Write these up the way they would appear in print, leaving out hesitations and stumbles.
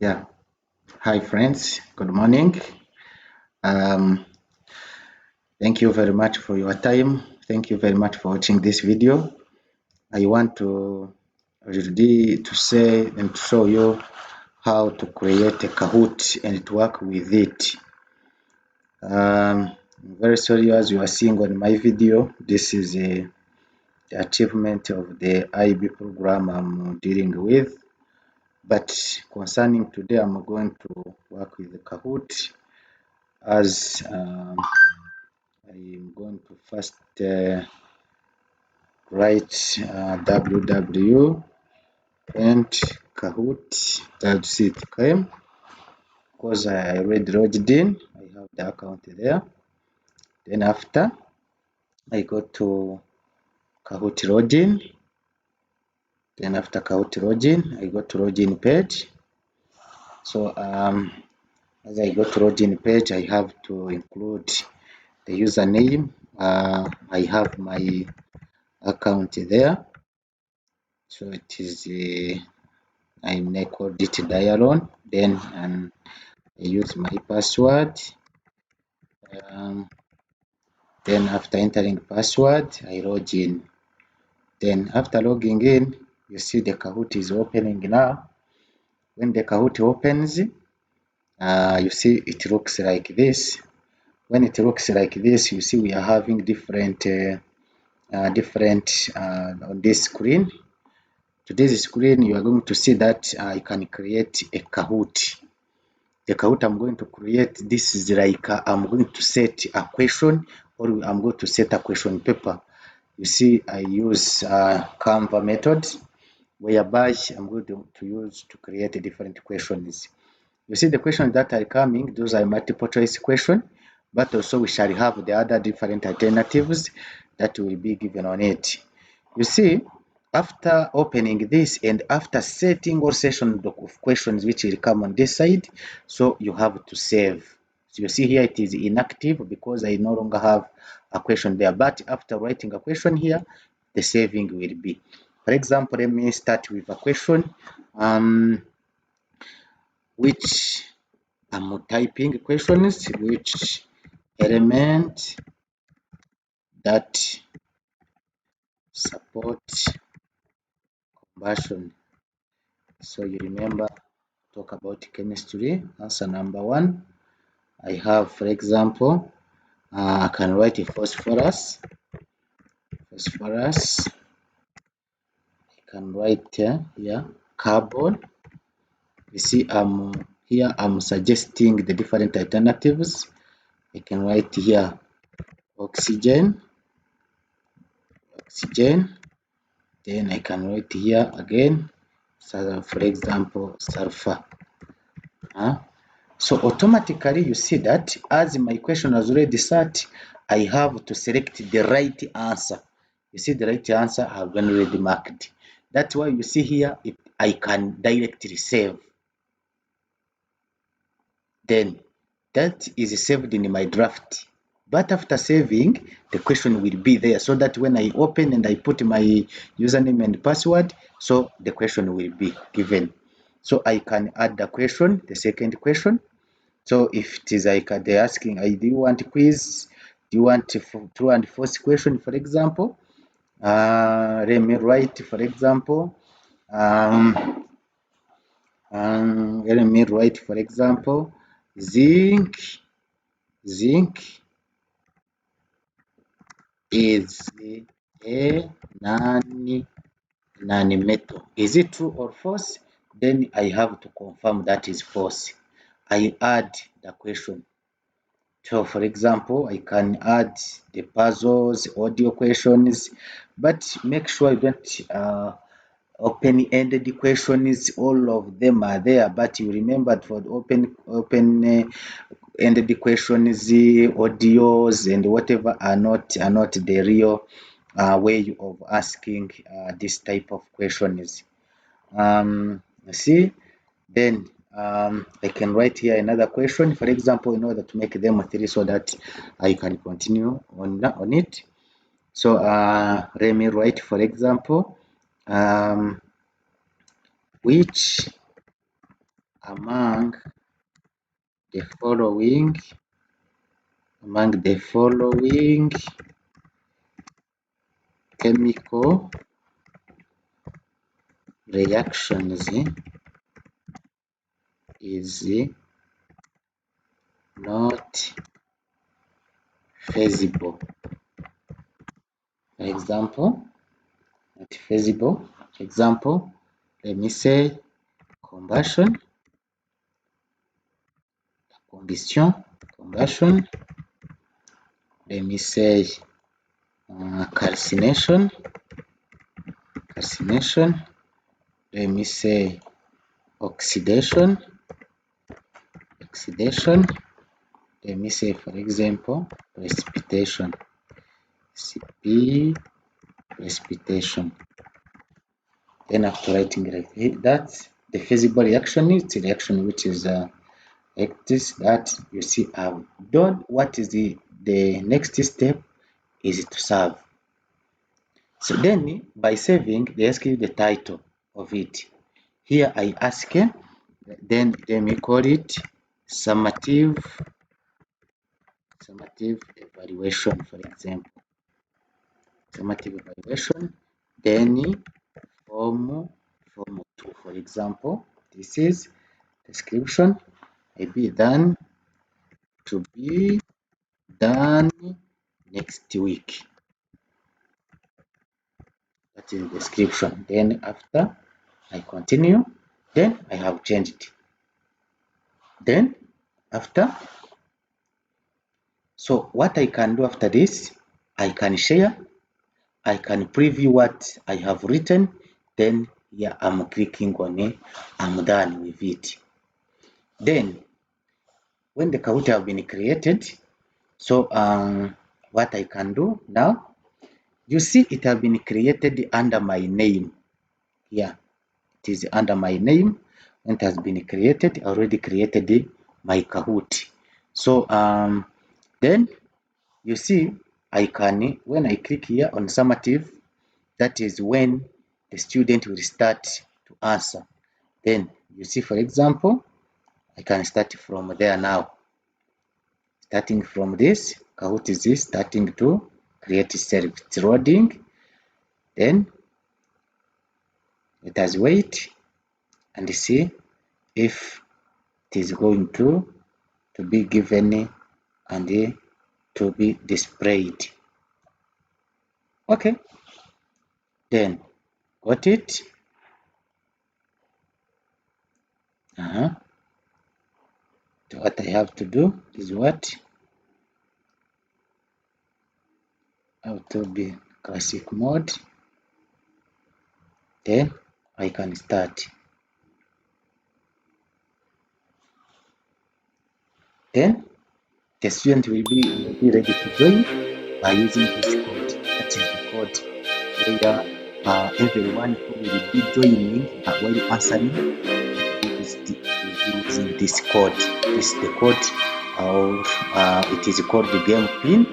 Yeah. Hi, friends. Good morning. Um, Thank you very much for your time. Thank you very much for watching this video. I want to really to say and to show you how to create a Kahoot and to work with it. Very sorry, as you are seeing on my video, this is the achievement of the IB program I'm dealing with. But concerning today, I'm going to work with the Kahoot as I'm going to first write www and kahoot.com because I already logged in. I have the account there. Then after I go to Kahoot login. Then after Kahoot login, I go to login page. So as I go to login page, I have to include the username. I have my account there. So it is I called it Dialon. Then I use my password. Um, then after entering password, I log in. Then after logging in, you see the Kahoot is opening now. When the Kahoot opens, you see it looks like this. When it looks like this, you see we are having different on this screen. To this screen, you are going to see that I can create a Kahoot. The Kahoot I'm going to create, this is like I'm going to set a question or I'm going to set a question paper. You see, I use Canva method whereby I'm going to use to create different questions. You see the questions that are coming, those are multiple choice questions, but also we shall have the other different alternatives that will be given on it. You see, after opening this and after setting all session of questions which will come on this side, so you have to save. So you see here it is inactive because I no longer have a question there. But after writing a question here, the saving will be. For example, let me start with a question which I'm typing questions which element that support conversion. So you remember talk about chemistry. Answer number one. I have, for example, I can write a phosphorus. Phosphorus. I can write here carbon. You see, here I'm suggesting the different alternatives. I can write here oxygen. Then I can write here again, so for example, sulfur. So automatically you see that as my question has already set, I have to select the right answer. You see the right answer I have already marked. That's why you see here I can directly save. Then that is saved in my draft. But after saving, the question will be there so that when I open and I put my username and password, so the question will be given. So I can add the question, the second question. So if it is like they're asking, do you want a quiz? Do you want true and false question, for example? Let me write, for example, let me write, for example, zinc is a non-metal. Is it true or false? Then I have to confirm that is false. I add the question. So for example, I can add the puzzles, audio questions, but make sure you don't open-ended questions. All of them are there, but you remember for the open-ended questions, audios, and whatever are not the real way of asking this type of questions. See, then I can write here another question, for example, in order to make them three so that I can continue on it. So let me write, for example, which among the following chemical reactions is not feasible. For example, not feasible. Example, let me say combustion. Let me say calcination. Let me say oxidation. Let me say, for example, precipitation. Precipitation. Then after writing that, the feasible reaction is the reaction which is like this, that you see I've done. What is the next step is to save. So then by saving, they ask you the title of it. Here I ask, then we call it summative evaluation, for example. Summative evaluation, then form 2, for example. This is description, maybe done to be done next week. That is the description. Then after I continue, then I have changed. Then after, so what I can do after this, I can share, I can preview what I have written. Then here I'm clicking on it, I'm done with it. Then when the Kahoot have been created, so what I can do now, you see it has been created under my name. Yeah, it is under my name. When it has been created, I already created my Kahoot. So then you see I can, when I click here on summative, that is when the student will start to answer. Then you see, for example, I can start from there now. Starting from this, Kahoot is this, starting to create itself. It's loading. Then let us wait and see if it is going to be given and to be displayed. Okay, then got it. So what I have to do is what? How to be classic mode. Then I can start. Then the student will be ready to join by using this code. That is the code where everyone who will be joining while answering will be using this code. This is the code, or it is called the game pin,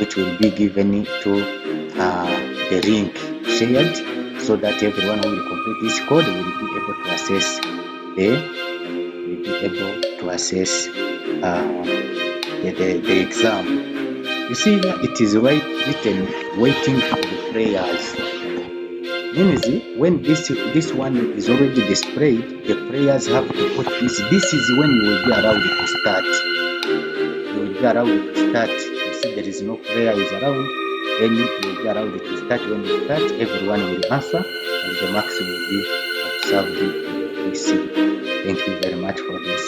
which will be given to the link shared, so that everyone who will complete this code will be able to access the exam. You see here it is written waiting for the players. Means when this one is already displayed, the players have to put this. This is when you will be allowed to start. You see there is no player is around. Then you will be allowed to start. When you start, everyone will answer, and the marks will be observed in the PC. Thank you very much for this.